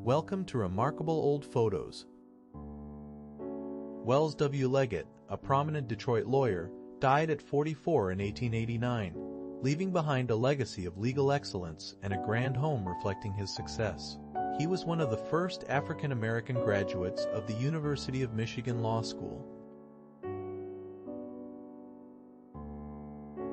Welcome to Remarkable Old Photos. Wells W. Leggett, a prominent Detroit lawyer, died at 44 in 1889, leaving behind a legacy of legal excellence and a grand home reflecting his success. He was one of the first African-American graduates of the University of Michigan Law School.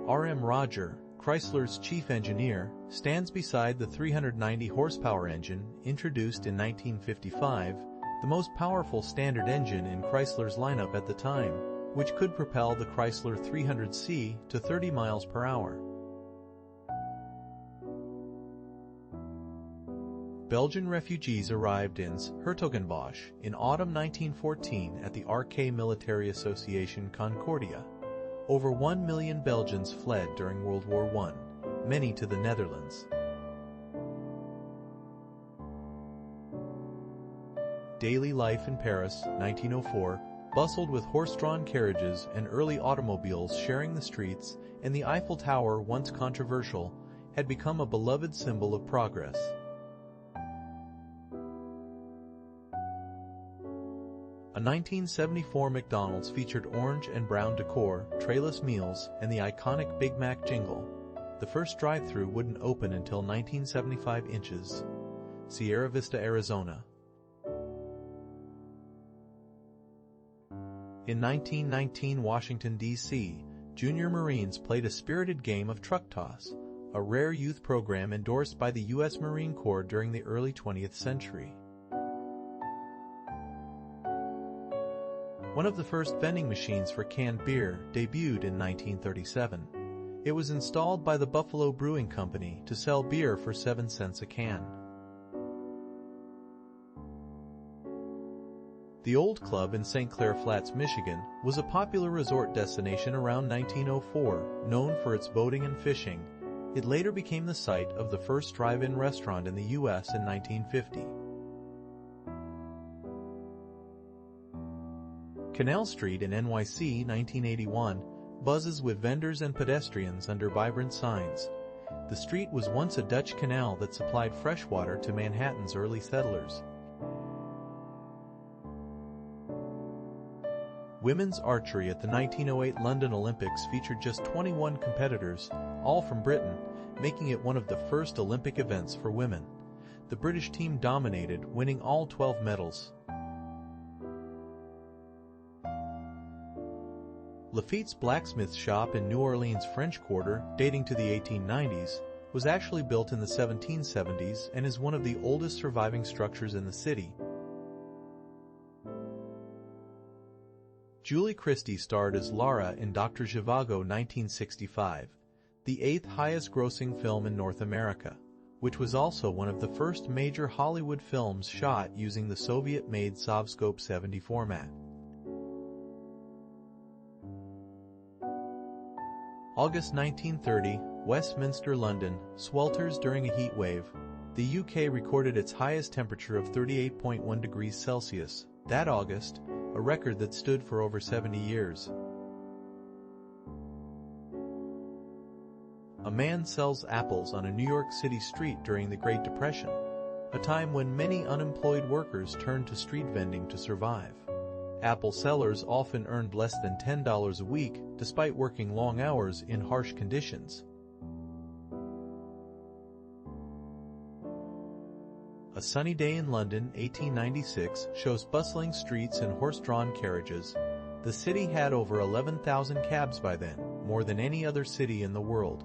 R.M. Roger, Chrysler's chief engineer, stands beside the 390 horsepower engine introduced in 1955, the most powerful standard engine in Chrysler's lineup at the time, which could propel the Chrysler 300C to 30 miles per hour. Belgian refugees arrived in 's-Hertogenbosch in autumn 1914 at the RK Military Association Concordia. Over 1 million Belgians fled during World War I, many to the Netherlands. Daily life in Paris, 1904, bustled with horse-drawn carriages and early automobiles sharing the streets, and the Eiffel Tower, once controversial, had become a beloved symbol of progress. A 1974 McDonald's featured orange and brown decor, trayless meals, and the iconic Big Mac jingle. The first drive-thru wouldn't open until 1975 inches. Sierra Vista, Arizona. In 1919 Washington, D.C., junior Marines played a spirited game of truck toss, a rare youth program endorsed by the U.S. Marine Corps during the early 20th century. One of the first vending machines for canned beer debuted in 1937. It was installed by the Buffalo Brewing Company to sell beer for 7 cents a can. The Old Club in St. Clair Flats, Michigan, was a popular resort destination around 1904, known for its boating and fishing. It later became the site of the first drive-in restaurant in the U.S. in 1950. Canal Street in NYC, 1981, buzzes with vendors and pedestrians under vibrant signs. The street was once a Dutch canal that supplied fresh water to Manhattan's early settlers. Women's archery at the 1908 London Olympics featured just 21 competitors, all from Britain, making it one of the first Olympic events for women. The British team dominated, winning all 12 medals. Lafitte's blacksmith shop in New Orleans' French Quarter, dating to the 1890s, was actually built in the 1770s and is one of the oldest surviving structures in the city. Julie Christie starred as Laura in Dr. Zhivago 1965, the 8th highest-grossing film in North America, which was also one of the first major Hollywood films shot using the Soviet-made Sovscope 70 format. August 1930, Westminster, London, swelters during a heat wave. The UK recorded its highest temperature of 38.1 degrees Celsius that August, a record that stood for over 70 years. A man sells apples on a New York City street during the Great Depression, a time when many unemployed workers turned to street vending to survive. Apple sellers often earned less than $10 a week, despite working long hours in harsh conditions. A Sunny Day in London, 1896, shows bustling streets and horse-drawn carriages. The city had over 11,000 cabs by then, more than any other city in the world.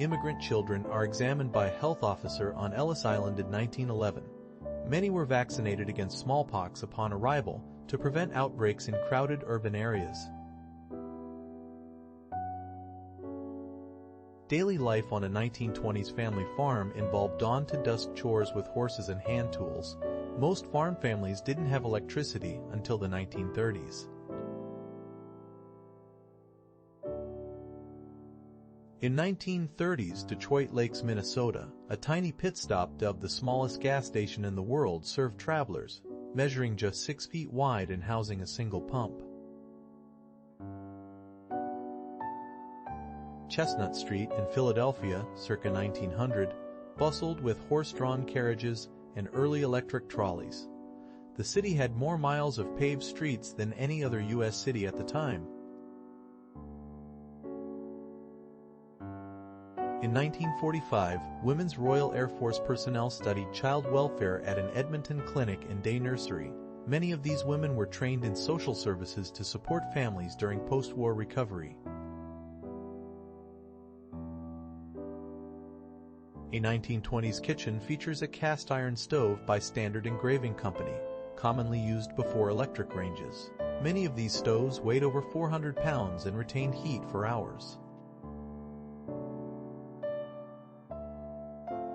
Immigrant children are examined by a health officer on Ellis Island in 1911. Many were vaccinated against smallpox upon arrival to prevent outbreaks in crowded urban areas. Daily life on a 1920s family farm involved dawn-to-dusk chores with horses and hand tools. Most farm families didn't have electricity until the 1930s. In 1930s Detroit Lakes, Minnesota, a tiny pit stop dubbed the smallest gas station in the world served travelers, measuring just 6 feet wide and housing a single pump. Chestnut Street in Philadelphia, circa 1900, bustled with horse-drawn carriages and early electric trolleys. The city had more miles of paved streets than any other U.S. city at the time. In 1945, Women's Royal Air Force personnel studied child welfare at an Edmonton clinic and day nursery. Many of these women were trained in social services to support families during post-war recovery. A 1920s kitchen features a cast iron stove by Standard Engraving Company, commonly used before electric ranges. Many of these stoves weighed over 400 pounds and retained heat for hours.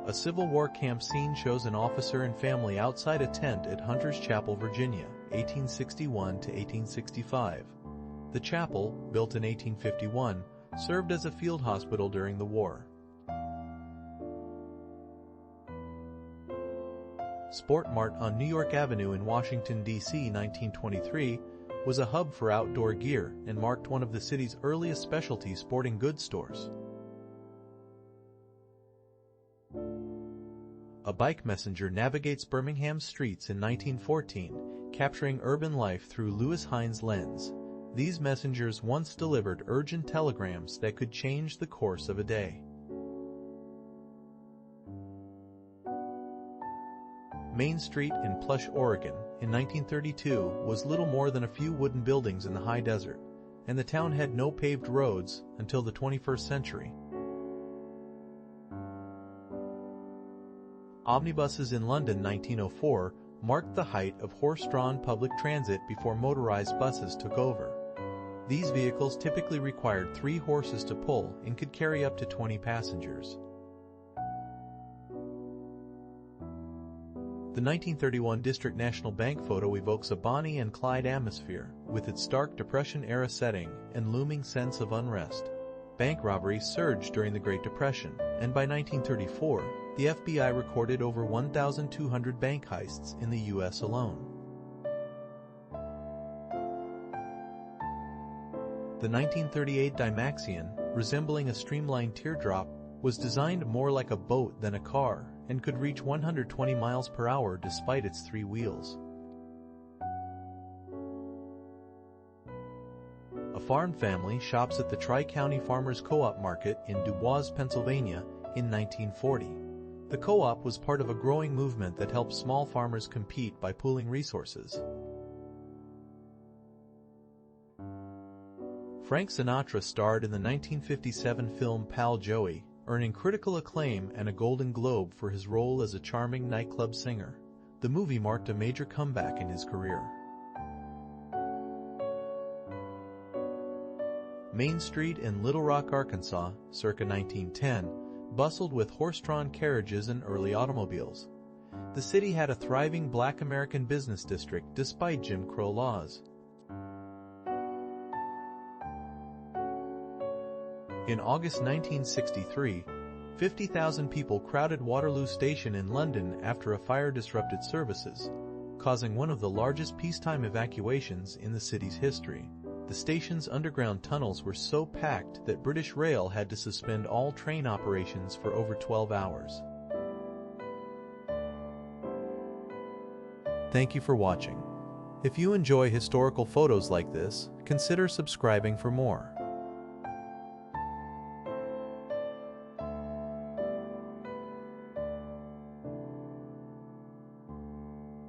A Civil War camp scene shows an officer and family outside a tent at Hunter's Chapel, Virginia, 1861 to 1865. The chapel, built in 1851, served as a field hospital during the war. Sport Mart on New York Avenue in Washington, D.C. 1923 was a hub for outdoor gear and marked one of the city's earliest specialty sporting goods stores. A bike messenger navigates Birmingham's streets in 1914, capturing urban life through Lewis Hines' lens. These messengers once delivered urgent telegrams that could change the course of a day. Main Street in Plush, Oregon, in 1932 was little more than a few wooden buildings in the high desert, and the town had no paved roads until the 21st century. Omnibuses in London 1904 marked the height of horse-drawn public transit before motorized buses took over. These vehicles typically required 3 horses to pull and could carry up to 20 passengers. The 1931 District National Bank photo evokes a Bonnie and Clyde atmosphere, with its stark Depression-era setting and looming sense of unrest. Bank robberies surged during the Great Depression, and by 1934, the FBI recorded over 1,200 bank heists in the U.S. alone. The 1938 Dymaxion, resembling a streamlined teardrop, was designed more like a boat than a car and could reach 120 miles per hour despite its 3 wheels. A farm family shops at the Tri-County Farmers Co-op Market in DuBois, Pennsylvania in 1940. The co-op was part of a growing movement that helped small farmers compete by pooling resources. Frank Sinatra starred in the 1957 film Pal Joey, earning critical acclaim and a Golden Globe for his role as a charming nightclub singer. The movie marked a major comeback in his career. Main Street in Little Rock, Arkansas, circa 1910, bustled with horse-drawn carriages and early automobiles. The city had a thriving Black American business district despite Jim Crow laws. In August 1963, 50,000 people crowded Waterloo Station in London after a fire disrupted services, causing one of the largest peacetime evacuations in the city's history. The station's underground tunnels were so packed that British Rail had to suspend all train operations for over 12 hours. Thank you for watching. If you enjoy historical photos like this, consider subscribing for more.